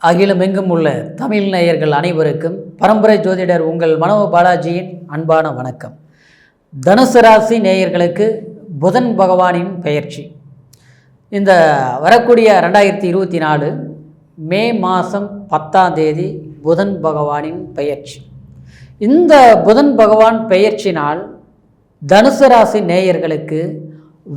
அகிலமெங்கும் உள்ள தமிழ் நேயர்கள் அனைவருக்கும் பரம்பரை ஜோதிடர் உங்கள் மனோ பாலாஜியின் அன்பான வணக்கம். தனுசு ராசி நேயர்களுக்கு புதன் பகவானின் பெயர்ச்சி இந்த வரக்கூடிய 2024 மே மாதம் 10ஆம் தேதி புதன் பகவானின் பெயர்ச்சி. இந்த புதன் பகவான் பெயர்ச்சினால் தனுசு ராசி நேயர்களுக்கு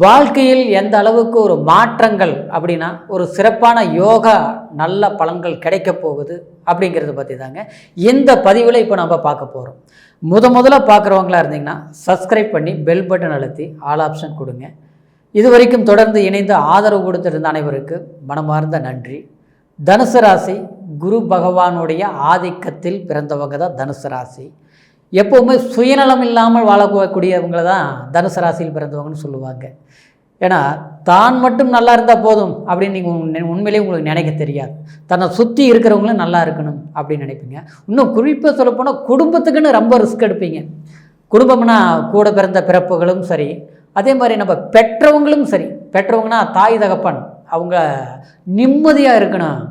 வாழ்க்கையில் எந்த அளவுக்கு ஒரு மாற்றங்கள் அப்படின்னா ஒரு சிறப்பான யோகா நல்ல பலன்கள் கிடைக்க போகுது அப்படிங்கிறத பற்றி தாங்க இந்த பதிவில் இப்போ நம்ம பார்க்க போகிறோம். முதல்ல பார்க்குறவங்களா இருந்தீங்கன்னா சப்ஸ்கிரைப் பண்ணி பெல் பட்டன் அழுத்தி ஆல் ஆப்ஷன் கொடுங்க. இது வரைக்கும் தொடர்ந்து இணைந்து ஆதரவு கொடுத்திருந்த அனைவருக்கு மனமார்ந்த நன்றி. தனுசு ராசி குரு பகவானுடைய ஆதிக்கத்தில் பிறந்தவங்க தான் தனுசு ராசி. எப்போவுமே சுயநலம் இல்லாமல் வாழக்கூடியவங்களை தான் தனுசு ராசியில் பிறந்தவங்கன்னு சொல்லுவாங்க. ஏன்னா தான் மட்டும் நல்லா இருந்தால் போதும் அப்படின்னு நீங்கள் உண்மையிலேயே உங்களுக்கு நினைக்க தெரியாது. தன்னை சுற்றி இருக்கிறவங்களும் நல்லா இருக்கணும் அப்படின்னு நினைப்பீங்க. இன்னும் குறிப்பாக சொல்லப்போனால் குடும்பத்துக்குன்னு ரொம்ப ரிஸ்க் எடுப்பீங்க. குடும்பம்னா கூட பிறந்த பிறப்புகளும் சரி, அதே மாதிரி நம்ம பெற்றவங்களும் சரி. பெற்றவங்கன்னா தாய் தகப்பன் அவங்க நிம்மதியாக இருக்கணும்.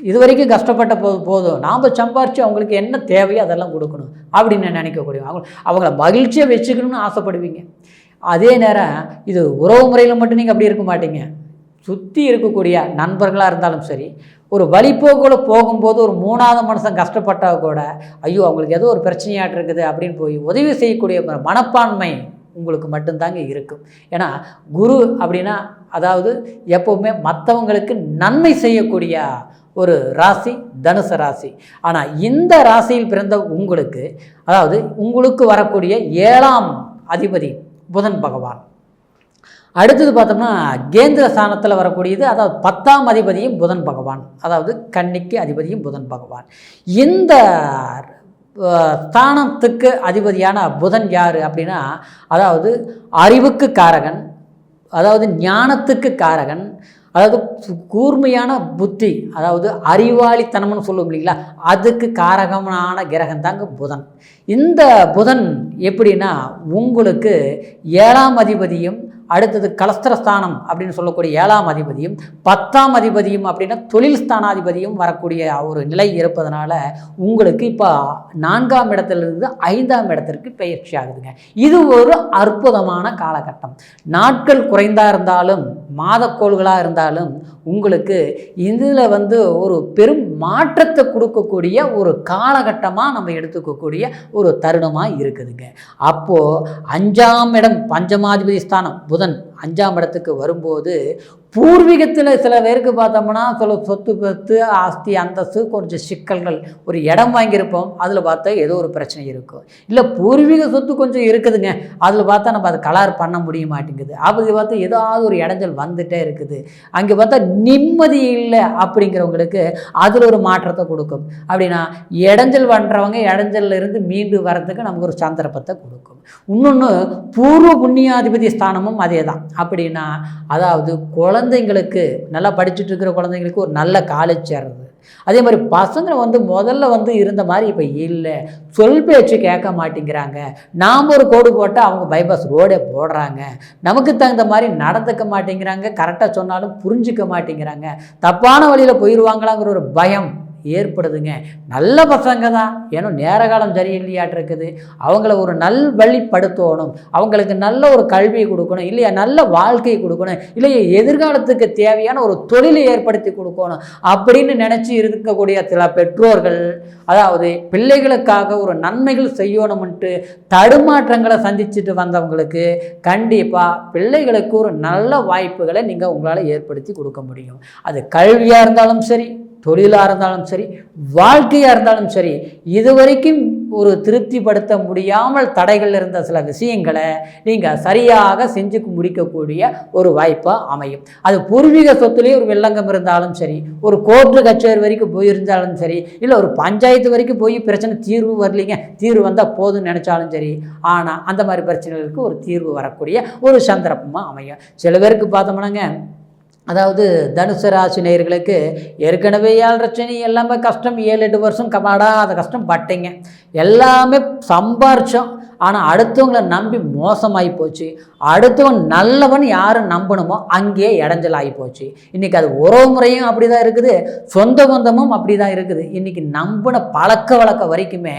இது வரைக்கும் கஷ்டப்பட்ட போதும் நாம் சம்பாரித்து அவங்களுக்கு என்ன தேவையோ அதெல்லாம் கொடுக்கணும் அப்படின்னு நினைக்கக்கூடிய அவங்கள மகிழ்ச்சியாக வச்சுக்கணும்னு ஆசைப்படுவீங்க. அதே நேரம் இது உறவு முறையில் மட்டும் நீங்கள் அப்படி இருக்க மாட்டீங்க. சுற்றி இருக்கக்கூடிய நண்பர்களாக இருந்தாலும் சரி, ஒரு வழிபோக்குள்ள போகும்போது ஒரு 3ஆவது மனுஷன் கஷ்டப்பட்டால் கூட ஐயோ அவங்களுக்கு ஏதோ ஒரு பிரச்சனையாட்டு இருக்குது அப்படின்னு போய் உதவி செய்யக்கூடிய மனப்பான்மை உங்களுக்கு மட்டும்தாங்க இருக்கும். ஏன்னா குரு அப்படின்னா அதாவது எப்போவுமே மற்றவங்களுக்கு நன்மை செய்யக்கூடிய ஒரு ராசி தனுசு ராசி. ஆனால் இந்த ராசியில் பிறந்த உங்களுக்கு அதாவது உங்களுக்கு வரக்கூடிய 7ஆம் அதிபதி புதன் பகவான். அடுத்தது பார்த்தோம்னா கேந்திர ஸ்தானத்தில் வரக்கூடியது அதாவது 10ஆம் அதிபதியும் புதன் பகவான், அதாவது கன்னிக்கு அதிபதியும் புதன் பகவான். இந்த ஸ்தானத்துக்கு அதிபதியான புதன் யார் அப்படின்னா அதாவது அறிவுக்கு காரகன், அதாவது ஞானத்துக்கு காரகன், அதாவது கூர்மையான புத்தி, அதாவது அறிவாளித்தனம்னு சொல்லுவோம் இல்லைங்களா, அதுக்கு காரகமான கிரகம் தாங்க புதன். இந்த புதன் எப்படின்னா உங்களுக்கு 7ஆம் அதிபதியும் அடுத்தது கலஸ்திரஸ்தானம் அப்படின்னு சொல்லக்கூடிய 7ஆம் அதிபதியும் 10ஆம் அதிபதியும் அப்படின்னா தொழில் ஸ்தானாதிபதியும் வரக்கூடிய ஒரு நிலை இருப்பதனால உங்களுக்கு இப்போ 4ஆம் இடத்திலிருந்து 5ஆம் இடத்திற்கு பயிற்சி ஆகுதுங்க. இது ஒரு அற்புதமான காலகட்டம். நாட்கள் குறைந்தா இருந்தாலும் மாதக்கோள்களாக இருந்தாலும் உங்களுக்கு இதில் ஒரு பெரும் மாற்றத்தை கொடுக்கக்கூடிய ஒரு காலகட்டமாக நம்ம எடுத்துக்கக்கூடிய ஒரு தருணமாக இருக்குதுங்க. அப்போது 5ஆம் இடம் பஞ்சமாதிபதி ஸ்தானம் புதன் 5ஆம் இடத்துக்கு வரும்போது பூர்வீகத்தில் சில பேருக்கு பார்த்தோம்னா சொத்து பத்து ஆஸ்தி அந்தஸ்து கொஞ்சம் சிக்கல்கள், ஒரு இடம் வாங்கியிருப்போம் அதில் பார்த்தா ஏதோ ஒரு பிரச்சனை இருக்கும். இல்லை பூர்வீக சொத்து கொஞ்சம் இருக்குதுங்க, அதில் பார்த்தா நம்ம அதை கலர் பண்ண முடிய மாட்டேங்குது. அப்படி பார்த்தா ஏதாவது ஒரு இடைஞ்சல் வந்துகிட்டே இருக்குது. அங்கே பார்த்தா நிம்மதி இல்லை அப்படிங்கிறவங்களுக்கு அதில் ஒரு மாற்றத்தை கொடுக்கும். அப்படின்னா இடைஞ்சல் பண்ணுறவங்க இடைஞ்சல்ல இருந்து மீண்டு வர்றதுக்கு நமக்கு ஒரு சந்தர்ப்பத்தை கொடுக்கும். இன்னொன்று பூர்வ புண்ணியாதிபதி ஸ்தானமும் அதே தான். அப்படின்னா அதாவது குழந்தைங்களுக்கு நல்லா படிச்சுட்டு இருக்கிற குழந்தைங்களுக்கு ஒரு நல்ல காலேஜ் சேர்றது, அதே மாதிரி பசங்களை முதல்ல இருந்த மாதிரி இப்போ இல்லை, சொல் பேச்சு கேட்க மாட்டேங்கிறாங்க. நாம் ஒரு கோடு போட்டால் அவங்க பைபாஸ் ரோடே போடுறாங்க, நமக்கு தகுந்த மாதிரி நடந்துக்க மாட்டேங்கிறாங்க, கரெக்டாக சொன்னாலும் புரிஞ்சிக்க மாட்டேங்கிறாங்க, தப்பான வழியில் போயிடுவாங்களாங்கிற ஒரு பயம் ஏற்படுதுங்க. நல்ல பசங்க தான், ஏன்னா நேர காலம் சரியில்லையாட்டு இருக்குது. அவங்கள ஒரு நல்வழிப்படுத்தணும், அவங்களுக்கு நல்ல ஒரு கல்வியை கொடுக்கணும், இல்லையா நல்ல வாழ்க்கையை கொடுக்கணும், இல்லையா எதிர்காலத்துக்கு தேவையான ஒரு தொழிலை ஏற்படுத்தி கொடுக்கணும் அப்படின்னு நினச்சி இருக்கக்கூடிய சில பெற்றோர்கள் அதாவது பிள்ளைகளுக்காக ஒரு நன்மைகள் செய்யணும்ன்ட்டு தடுமாற்றங்களை சந்திச்சுட்டு வந்தவங்களுக்கு கண்டிப்பாக பிள்ளைகளுக்கு ஒரு நல்ல வாய்ப்புகளை நீங்கள் உங்களால் ஏற்படுத்தி கொடுக்க முடியும். அது கல்வியாக இருந்தாலும் சரி, தொழிலாக இருந்தாலும் சரி, வாழ்க்கையாக இருந்தாலும் சரி, இதுவரைக்கும் ஒரு திருப்திப்படுத்த முடியாமல் தடைகள் இருந்த சில விஷயங்களை நீங்கள் சரியாக செஞ்சு முடிக்கக்கூடிய ஒரு வாய்ப்பாக அமையும். அது பூர்வீக சொத்துலேயே ஒரு வெள்ளங்கம் இருந்தாலும் சரி, ஒரு கோர்ட்டு கச்சேரி வரைக்கும் போயிருந்தாலும் சரி, இல்லை ஒரு பஞ்சாயத்து வரைக்கும் போய் பிரச்சனை தீர்வு வரலைங்க, தீர்வு வந்தால் போதும்னு நினச்சாலும் சரி, ஆனால் அந்த மாதிரி பிரச்சனைகளுக்கு ஒரு தீர்வு வரக்கூடிய ஒரு சந்தர்ப்பமாக அமையும். சில பேருக்கு பார்த்தோம்னாங்க அதாவது தனுசு ராசி நேயர்களுக்கு ஏற்கனவே 7 சனி எல்லாமே கஷ்டம், 7-8 வருஷம் கபாடாத கஷ்டம் பட்டீங்க, எல்லாமே சம்பாரிச்சோம். ஆனால் அடுத்தவங்களை நம்பி மோசமாகி போச்சு. அடுத்தவன் நல்லவன் யாரும் நம்பணுமோ அங்கேயே இடைஞ்சலாகி போச்சு. இன்றைக்கி அது உறவு முறையும் அப்படி தான் இருக்குது, சொந்த பந்தமும் அப்படி தான் இருக்குது. இன்றைக்கி நம்பின பழக்க வழக்க வரைக்குமே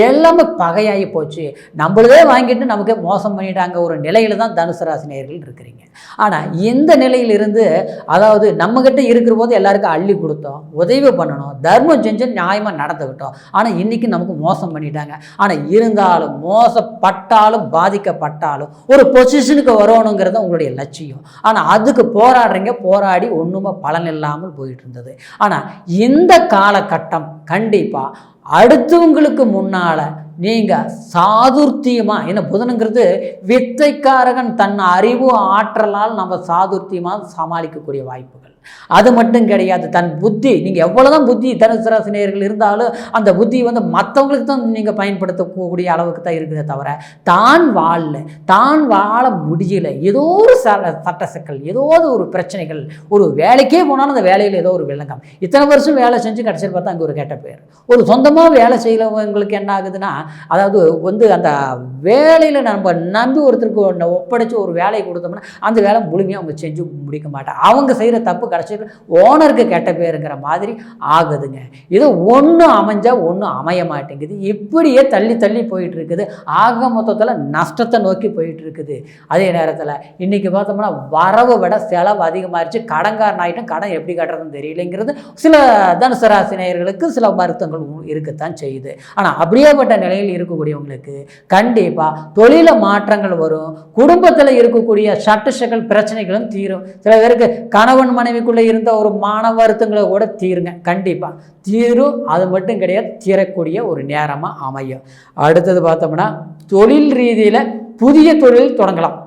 எல்லாமே பகையாகி போச்சு. நம்மளதே வாங்கிட்டு நமக்கே மோசம் பண்ணிட்டாங்க ஒரு நிலையில் தான் தனுசு ராசி நேயர்கள் இருக்கிறீங்க. ஆனால் இந்த நிலையிலிருந்து, அதாவது நம்மக்கிட்ட இருக்கிற போது எல்லாருக்கும் அள்ளி கொடுத்தோம், உதவி பண்ணணும், தர்மம் செஞ்சு நியாயமாக நடந்துக்கிட்டோம். ஆனால் இன்றைக்கி நமக்கு மோசம் பண்ணிட்டாங்க. ஆனால் இருந்தாலும் மோசப்பட்டாலும் பாதிக்கப்பட்டாலும் ஒரு பொசிஷனுக்கு வரணுங்கிறது உங்களுடைய லட்சியம். ஆனால் அதுக்கு போராடுறீங்க, போராடி ஒன்றுமே பலன் இல்லாமல் போயிட்டு இருந்தது. ஆனால் இந்த காலகட்டம் கண்டிப்பாக அடுத்தவங்களுக்கு முன்னால் நீங்கள் சாதுர்த்தியமாக, என்ன புதனுங்கிறது வித்தைக்காரகன், தன் அறிவு ஆற்றலால் நம்ம சாதுர்த்தியமாக சமாளிக்கக்கூடிய வாய்ப்புகள். அது மட்டும் கிடையாது, தன் புத்தி, நீங்கள் எவ்வளோதான் புத்தி தனுசு ராசி நேயர்கள் இருந்தாலும் அந்த புத்தி மற்றவங்களுக்கு தான் நீங்கள் பயன்படுத்தக்கூடிய அளவுக்கு தான் இருக்குதே தவிர தான் வாழ முடியல. ஏதோ ஒரு சட்ட சிக்கல், ஏதோ ஒரு பிரச்சனைகள், ஒரு வேலைக்கே போனாலும் அந்த வேலையில் ஏதோ ஒரு விளங்கம். இத்தனை வருஷம் வேலை செஞ்சு கடைசியில் பார்த்தா அங்கே ஒரு கெட்ட பேர். ஒரு சொந்தமாக வேலை செய்யறவங்களுக்கு என்ன ஆகுதுன்னா, அதாவது அந்த வேலையில் நம்ம நம்பி ஒருத்தருக்கு ஒப்படைச்சு ஒரு வேலையை கொடுத்தோம்னா அந்த வேலை முழுமையாக அவங்க செஞ்சு முடிக்க மாட்டாங்க. அவங்க செய்கிற தப்பு கடைசியில் ஓனருக்கு கெட்ட பேருங்கிற மாதிரி ஆகுதுங்க. இது ஒன்று அமைஞ்சால் ஒன்று அமைய மாட்டேங்குது. இப்படியே தள்ளி தள்ளி போயிட்டு இருக்குது. ஆக மொத்தத்தில் நஷ்டத்தை நோக்கி போயிட்டு இருக்குது. அதே நேரத்தில் இன்றைக்கி பார்த்தோம்னா வரவை விட செலவு அதிகமாகிடுச்சு. கடன்காரன் ஆகிட்டும், கடன் எப்படி கட்டுறதுன்னு தெரியலைங்கிறது சில தனுசு ராசி நேயர்களுக்கு சில வருத்தங்கள் இருக்கத்தான் செய்யுது. ஆனால் அப்படியேப்பட்ட நிலையில் இருக்கக்கூடியவங்களுக்கு கண்டிப்பாக தொழில மாற்றங்கள் வரும். குடும்பத்தில் இருக்கக்கூடிய சட்டசக்கள் பிரச்சனைகளும் தீரும். சில பேருக்கு கணவன் மனைவிக்குள்ளே இருந்த ஒரு மான வருத்தங்களை கூட தீருங்க, கண்டிப்பாக தீரும். அது மட்டும் கிடையாது, தீரக்கூடிய ஒரு நேரமாக அமையும். அடுத்தது பார்த்தோம்னா தொழில் ரீதியில் புதிய தொழில் தொடங்கலாம்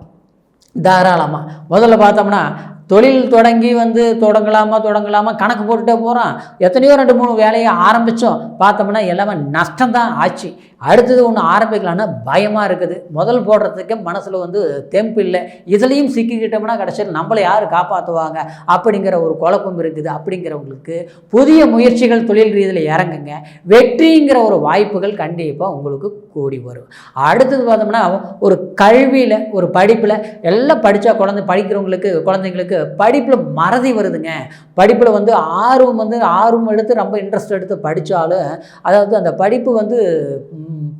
தாராளமாக. முதல்ல பார்த்தோம்னா தொழில் தொடங்கி தொடங்கலாமா கணக்கு போட்டுகிட்டே போகிறோம். எத்தனையோ 2-3 வேலையை ஆரம்பித்தோம், பார்த்தோம்னா எல்லாமே நஷ்டம்தான் ஆச்சு. அடுத்தது ஒன்று ஆரம்பிக்கலான்னா பயமாக இருக்குது. முதல் போடுறதுக்கு மனசில் தெம்பு இல்லை. இதுலேயும் சிக்கிக்கிட்டோம்னா கடைசியில் நம்மளை யார் காப்பாற்றுவாங்க அப்படிங்கிற ஒரு குழப்பம் இருக்குது. அப்படிங்கிறவங்களுக்கு புதிய முயற்சிகள் தொழில் ரீதியில் இறங்குங்க. வெற்றிங்கிற ஒரு வாய்ப்புகள் கண்டிப்பாக உங்களுக்கு கூடி வரும். அடுத்தது பார்த்தோம்னா ஒரு கல்வியில், ஒரு படிப்பில் எல்லாம் படித்தா குழந்தைங்களுக்கு படிப்பில் மறதி வருதுங்க. படிப்பில் ஆர்வம் எடுத்து ரொம்ப இன்ட்ரெஸ்ட் எடுத்து படித்தாலும், அதாவது அந்த படிப்பு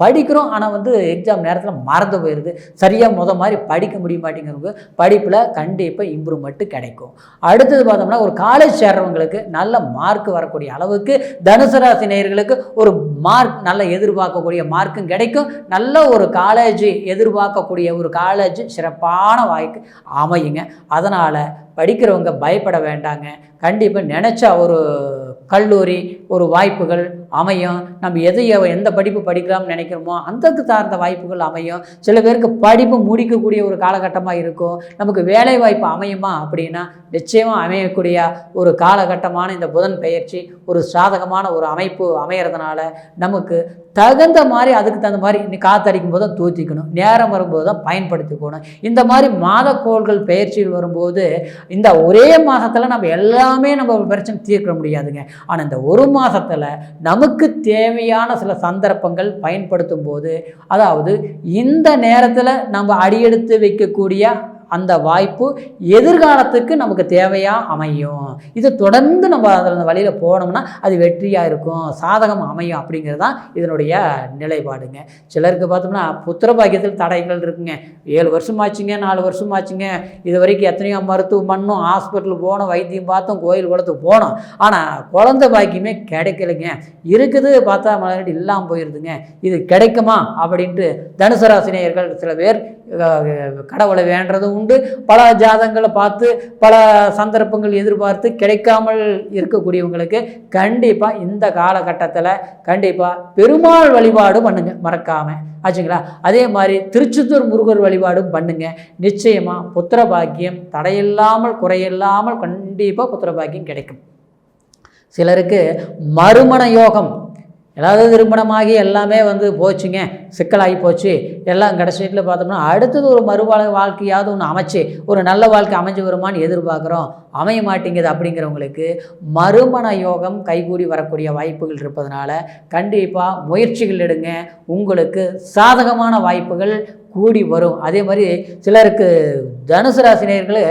படிக்கிறோம், ஆனால் எக்ஸாம் நேரத்தில் மறந்து போயிடுது. சரியாக மாதிரி படிக்க முடிய மாட்டேங்கிறவங்க படிப்பில் கண்டிப்பாக இம்ப்ரூவ்மெண்ட்டு கிடைக்கும். அடுத்தது பார்த்தோம்னா ஒரு காலேஜ் சேர்றவங்களுக்கு நல்ல மார்க் வரக்கூடிய அளவுக்கு தனுசு ராசி நேயர்களுக்கு ஒரு மார்க் நல்ல எதிர்பார்க்கக்கூடிய மார்க்கும் கிடைக்கும். நல்ல ஒரு காலேஜ் எதிர்பார்க்கக்கூடிய ஒரு காலேஜ் சிறப்பான வாய்க்கு அமையுங்க. அதனால் படிக்கிறவங்க பயப்பட வேண்டாங்க. கண்டிப்பாக நினச்சா ஒரு கல்லூரி, ஒரு வாய்ப்புகள் அமையும். நம்ம எந்த படிப்பு படிக்கலாம்னு நினைக்கிறோமோ அந்தக்கு சார்ந்த வாய்ப்புகள் அமையும். சில பேருக்கு படிப்பு முடிக்கக்கூடிய ஒரு காலகட்டமாக இருக்கும். நமக்கு வேலை வாய்ப்பு அமையுமா அப்படின்னா நிச்சயமாக அமையக்கூடிய ஒரு காலகட்டமான இந்த புதன் பெயர்ச்சி ஒரு சாதகமான ஒரு அமைப்பு அமையறதுனால நமக்கு தகுந்த மாதிரி, அதுக்கு தகுந்த மாதிரி இன்னைக்கு காற்றடிக்கும் போது தான் தூத்திக்கணும், நேரம் வரும்போது தான் பயன்படுத்திக்கணும். இந்த மாதிரி மாதக்கோள்கள் பெயர்ச்சிகள் வரும்போது இந்த ஒரே மாதத்தில் நம்ம எல்லாமே நம்ம பிரச்சனை தீர்க்க முடியாதுங்க. ஆனால் இந்த ஒரு மாதத்தில் நமக்கு தேவையான சில சந்தர்ப்பங்கள் பயன்படுத்தும் போது, அதாவது இந்த நேரத்தில் நம்ம அடியெடுத்து வைக்கக்கூடிய அந்த வாய்ப்பு எதிர்காலத்துக்கு நமக்கு தேவையாக அமையும். இது தொடர்ந்து நம்ம அதில் அந்த வழியில் போனோம்னா அது வெற்றியாக இருக்கும், சாதகம் அமையும். அப்படிங்கிறது தான் இதனுடைய நிலைப்பாடுங்க. சிலருக்கு பார்த்தோம்னா புத்திர பாக்கியத்தில் தடைகள் இருக்குங்க. 7 வருஷம் ஆச்சுங்க, 4 வருஷம் ஆச்சுங்க, இது வரைக்கும் எத்தனையோ மருத்துவம் பண்ணோம், ஹாஸ்பிட்டல் போனோம், வைத்தியம் பார்த்தோம், கோயில் குளத்துக்கு போனோம், ஆனால் குழந்தை பாக்கியமே கிடைக்கலைங்க. இருக்குது பார்த்தா மறுபடி இல்லாமல் போயிடுதுங்க. இது கிடைக்குமா அப்படின்ட்டு தனுசு ராசி நேயர்கள் சில பேர் கடவுளை வேண்டதும் உண்டு. பல ஜாதகங்களை பார்த்து பல சந்தர்ப்பங்கள் எதிர்பார்த்து கிடைக்காமல் இருக்கக்கூடியவங்களுக்கு கண்டிப்பாக இந்த காலகட்டத்தில் கண்டிப்பாக பெருமாள் வழிபாடு பண்ணுங்க, மறக்காமல் ஆச்சுங்களா. அதே மாதிரி திருச்செந்தூர் முருகர் வழிபாடும் பண்ணுங்க. நிச்சயமாக புத்திர பாக்கியம் தடையில்லாமல் குறையில்லாமல் கண்டிப்பாக புத்திர பாக்கியம் கிடைக்கும். சிலருக்கு மறுமண யோகம், ஏதாவது திருமணமாகி எல்லாமே போச்சுங்க, சிக்கலாகி போச்சு, எல்லாம் கடைசி வீட்டில் பார்த்தோம்னா அடுத்தது ஒரு வாழ்க்கையாவது ஒன்று அமைச்சு ஒரு நல்ல வாழ்க்கை அமைஞ்சு வருமானு எதிர்பார்க்குறோம், அமைய மாட்டேங்குது. அப்படிங்கிறவங்களுக்கு மறுமண யோகம் கைகூடி வரக்கூடிய வாய்ப்புகள் இருப்பதனால கண்டிப்பாக முயற்சிகள் எடுங்க, உங்களுக்கு சாதகமான வாய்ப்புகள் கூடி வரும். அதே மாதிரி சிலருக்கு தனுசு ராசினியர்கள்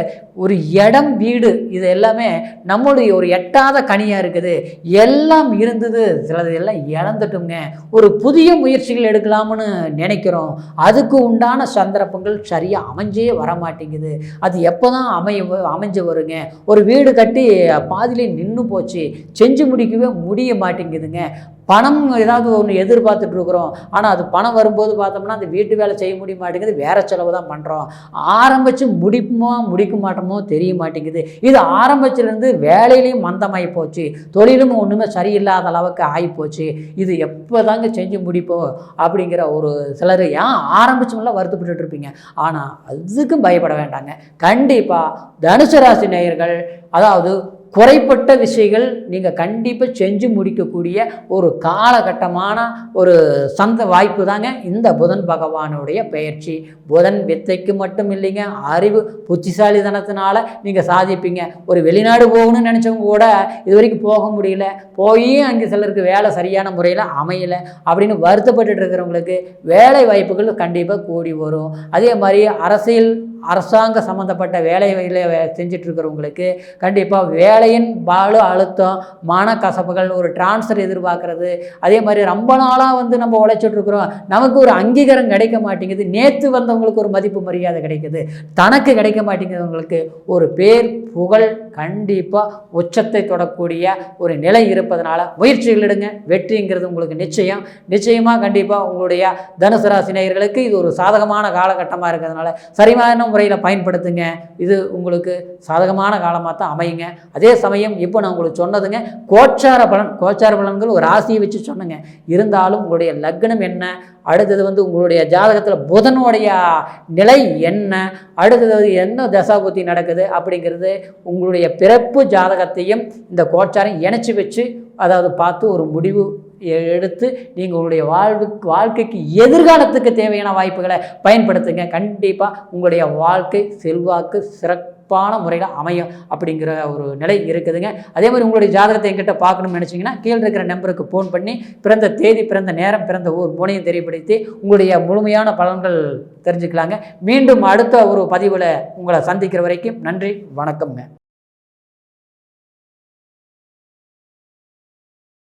ஒரு இடம் வீடு இது எல்லாமே நம்மளுடைய ஒரு எட்டாத கனியாக இருக்குது, எல்லாம் இருந்தது சிலது எல்லாம் இழந்துட்டுங்க, ஒரு புதிய முயற்சிகள் எடுக்கலாம்னு நினைக்கிறோம், அதுக்கு உண்டான சந்தர்ப்பங்கள் சரியாக அமைஞ்சே வர மாட்டேங்குது. அது எப்போ தான் அமைஞ்சு வருங்க, ஒரு வீடு கட்டி பாதியிலே நின்று போச்சு, செஞ்சு முடிக்கவே முடிய மாட்டேங்குதுங்க. பணம் ஏதாவது ஒன்று எதிர்பார்த்துட்டு இருக்கிறோம், ஆனால் அது பணம் வரும்போது பார்த்தோம்னா அந்த வீட்டு வேலை செய்ய முடிய மாட்டேங்குது, வேறு செலவு தான் பண்ணுறோம், ஆரம்பித்து முடிக்க மாட்டோமோ தெரிய மாட்டேங்குது. இது ஆரம்பிச்சிலேருந்து வேலையிலையும் மந்தமாகி போச்சு, தொழிலும் ஒன்றுமே சரியில்லாத அளவுக்கு ஆகிப்போச்சு, இது எப்போ தாங்க செஞ்சு முடிப்போம் அப்படிங்கிற ஒரு சிலர் ஏன் ஆரம்பிச்சோம்லாம் வருத்தப்பட்டு இருப்பீங்க. ஆனால் அதுக்கும் பயப்பட வேண்டாங்க. கண்டிப்பாக தனுசு ராசி நேயர்கள் அதாவது குறைப்பட்ட விஷயங்கள் நீங்கள் கண்டிப்பாக செஞ்சு முடிக்கக்கூடிய ஒரு காலகட்டமான ஒரு வாய்ப்பு தாங்க இந்த புதன் பகவானுடைய பெயர்ச்சி. புதன் வித்தைக்கு மட்டும் இல்லைங்க, அறிவு புத்திசாலித்தனத்தினால நீங்கள் சாதிப்பீங்க. ஒரு வெளிநாடு போகணும்னு நினச்சவங்க கூட இது வரைக்கும் போக முடியல, போய் அங்கே சிலருக்கு வேலை சரியான முறையில் அமையலை அப்படின்னு வருத்தப்பட்டு இருக்கிறவங்களுக்கு வேலை வாய்ப்புகள் கண்டிப்பாக கூடி வரும். அதே மாதிரி அரசாங்க சம்மந்தப்பட்ட வேலைகளை செஞ்சிட்ருக்கிறவங்களுக்கு கண்டிப்பாக வேலையின் பாலு அழுத்தம், மனக்கசப்புகள், ஒரு டிரான்ஸ்ஃபர் எதிர்பார்க்குறது, அதே மாதிரி ரொம்ப நாளாக நம்ம உழைச்சிட்ருக்குறோம், நமக்கு ஒரு அங்கீகாரம் கிடைக்க மாட்டேங்குது, நேற்று வந்தவங்களுக்கு ஒரு மதிப்பு மரியாதை கிடைக்குது, தனக்கு கிடைக்க மாட்டேங்கிறவங்களுக்கு ஒரு பேர் புகழ் கண்டிப்பாக உச்சத்தை தொடக்கூடிய ஒரு நிலை இருப்பதனால முயற்சிகள் எடுங்க, வெற்றிங்கிறது உங்களுக்கு நிச்சயமாக கண்டிப்பாக உங்களுடைய தனுசு ராசி நேயர்களுக்கு இது ஒரு சாதகமான காலகட்டமாக இருக்கிறதுனால சரியான முறையில் பயன்படுத்துங்க. இது உங்களுக்கு சாதகமான காலமாக தான் அமையுங்க. அதே சமயம் இப்போ நான் உங்களுக்கு சொன்னதுங்க கோச்சார பலன்கள் ஒரு ராசியை வச்சு சொன்னேங்க. இருந்தாலும் உங்களுடைய லக்னம் என்ன, அடுத்தது உங்களுடைய ஜாதகத்தில் புதனுடைய நிலை என்ன, அடுத்தது என்ன தசாபுத்தி நடக்குது அப்படிங்கிறது உங்களுடைய பிறப்பு ஜாதகத்தையும் இந்த கோச்சாரம் இணைச்சி வச்சு அதாவது பார்த்து ஒரு முடிவு எடுத்து நீங்கள் உங்களுடைய வாழ்க்கைக்கு எதிர்காலத்துக்கு தேவையான வாய்ப்புகளை பயன்படுத்துங்க. கண்டிப்பாக உங்களுடைய வாழ்க்கை செல்வாக்கு சிறப்பான முறையில் அமையும் அப்படிங்கிற ஒரு நிலை இருக்குதுங்க. அதே மாதிரி உங்களுடைய ஜாதகத்தை என்கிட்ட பார்க்கணும்னு நினச்சிங்கன்னா கீழே இருக்கிற நம்பருக்கு ஃபோன் பண்ணி பிறந்த தேதி, பிறந்த நேரம், பிறந்த ஊர் மூணையும் தெரியப்படுத்தி உங்களுடைய முழுமையான பலன்கள் தெரிஞ்சுக்கலாங்க. மீண்டும் அடுத்த ஒரு பதிவில் உங்களை சந்திக்கிற வரைக்கும் நன்றி, வணக்கம்ங்க.